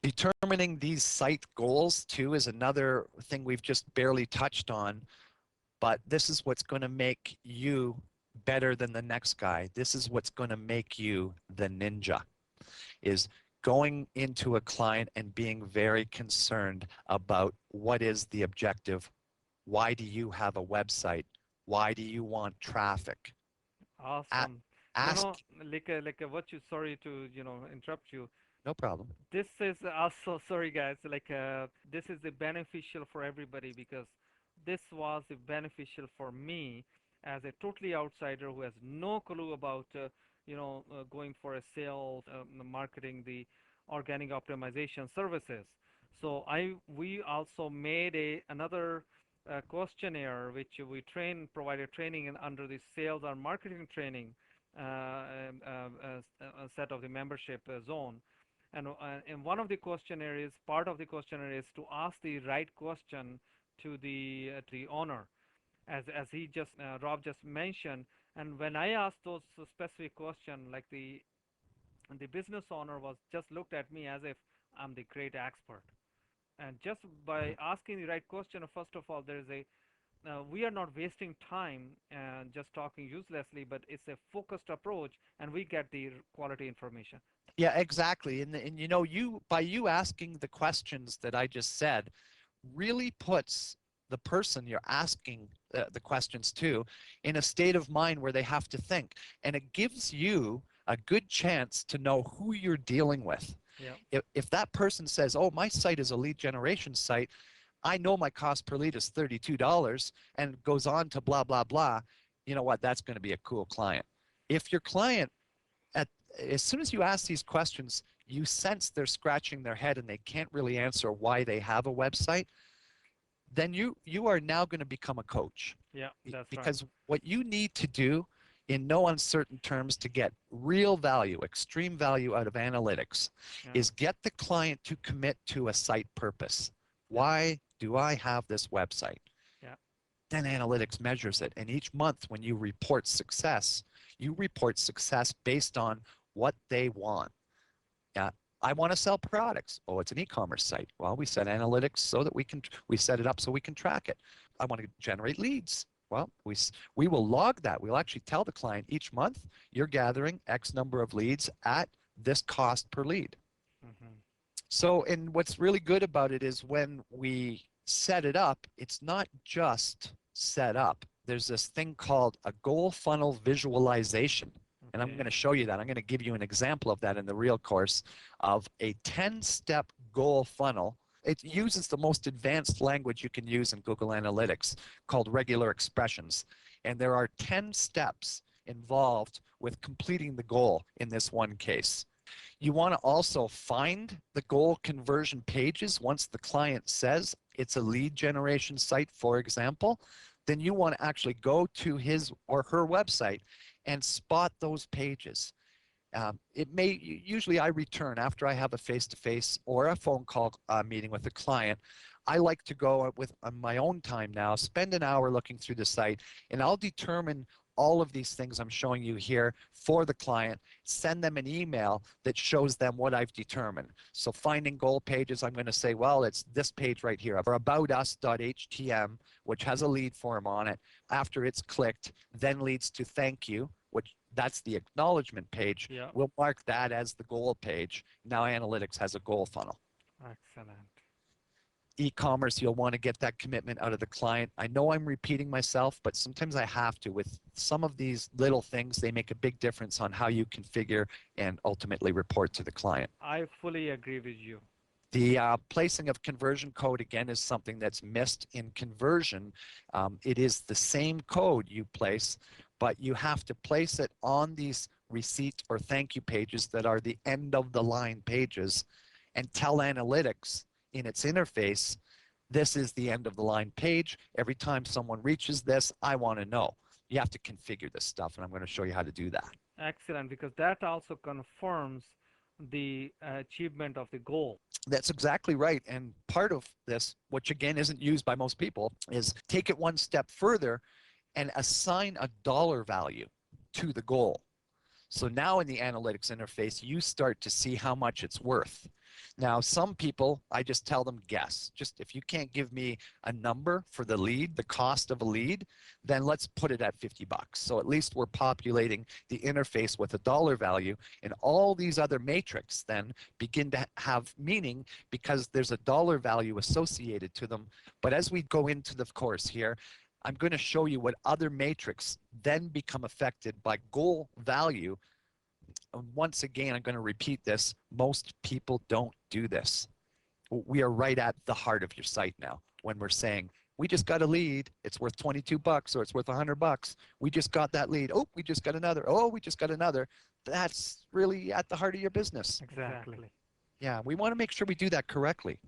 Determining these site goals too is another thing we've just barely touched on, but this is what's going to make you better than the next guy. This is what's going to make you the ninja, is going into a client and being very concerned about what is the objective. Why do you have a website? Why do you want traffic? A- Awesome. You ask, know, what you, sorry to, interrupt you. no problem. This is also, sorry guys, this is the beneficial for everybody because this was the beneficial for me as a totally outsider who has no clue about, going for a sales, marketing, the organic optimization services. So we also made another questionnaire which we provided training in under the sales or marketing training set of the membership zone. And one of the questionnaire is part of the questionnaire is to ask the right question to the owner, as he just Rob just mentioned. And when I asked those specific question, like the business owner was just looked at me as if I'm the great expert. And just by asking the right question, first of all, there is a we are not wasting time and just talking uselessly, but it's a focused approach, and we get the quality information. Yeah, exactly. And you know, you by you asking the questions that I just said really puts the person you're asking the questions to in a state of mind where they have to think. And it gives you a good chance to know who you're dealing with. Yeah. If that person says, oh, my site is a lead generation site, I know my cost per lead is $32 and goes on to blah, blah, blah, you know what, that's going to be a cool client. If your client, at, as soon as you ask these questions, you sense they're scratching their head and they can't really answer why they have a website, then you are now going to become a coach. Yeah, that's right. Because what you need to do in no uncertain terms to get real value, extreme value out of analytics Yeah. is get the client to commit to a site purpose. Yeah. Why do I have this website? Yeah. Then analytics measures it. And each month when you report success based on what they want. Yeah, I want to sell products. Oh, it's an e-commerce site. Well, we set analytics so that we set it up so we can track it. I want to generate leads. Well, we will log that. We'll actually tell the client each month you're gathering X number of leads at this cost per lead. Hmm. So, and what's really good about it is when we set it up, it's not just set up. There's this thing called a goal funnel visualization. And I'm going Okay. to show you that. I'm going to give you an example of that in the real course of a 10-step goal funnel. It uses the most advanced language you can use in Google Analytics called regular expressions. And there are 10 steps involved with completing the goal in this one case. You want to also find the goal conversion pages once the client says it's a lead generation site, for example. Then you want to actually go to his or her website and spot those pages. It may usually I return after I have a face-to-face or a phone call meeting with a client. I like to go with on my own time now, spend an hour looking through the site, and I'll determine all of these things I'm showing you here for the client, send them an email that shows them what I've determined. So finding goal pages, I'm going to say, well, it's this page right here, or aboutus.htm, which has a lead form on it. After it's clicked, then leads to thank you, which that's the acknowledgement page. Yeah. We'll mark that as the goal page. Now analytics has a goal funnel. Excellent. E-commerce, you'll want to get that commitment out of the client. I know I'm repeating myself, but sometimes I have to. With some of these little things, they make a big difference on how you configure and ultimately report to the client. I fully agree with you. The placing of conversion code, again, is something that's missed in conversion. It is the same code you place, but you have to place it on these receipt or thank you pages that are the end of the line pages and tell analytics in its interface, this is the end of the line page. Every time someone reaches this, I want to know. You have to configure this stuff, and I'm going to show you how to do that. Excellent, because that also confirms the achievement of the goal. That's exactly right. And part of this, which again isn't used by most people, is take it one step further and assign a dollar value to the goal. So now in the analytics interface, you start to see how much it's worth. Now, some people, I just tell them guess. Just if you can't give me a number for the lead, the cost of a lead, then let's put it at 50 bucks. So at least we're populating the interface with a dollar value, and all these other matrix then begin to have meaning because there's a dollar value associated to them. But as we go into the course here, I'm going to show you what other matrix then become affected by goal value. And once again, I'm going to repeat this. Most people don't do this. We are right at the heart of your site now when we're saying, we just got a lead. It's worth 22 bucks or it's worth 100 bucks. We just got that lead. Oh, we just got another. Oh, we just got another. That's really at the heart of your business. Exactly. Yeah, we want to make sure we do that correctly.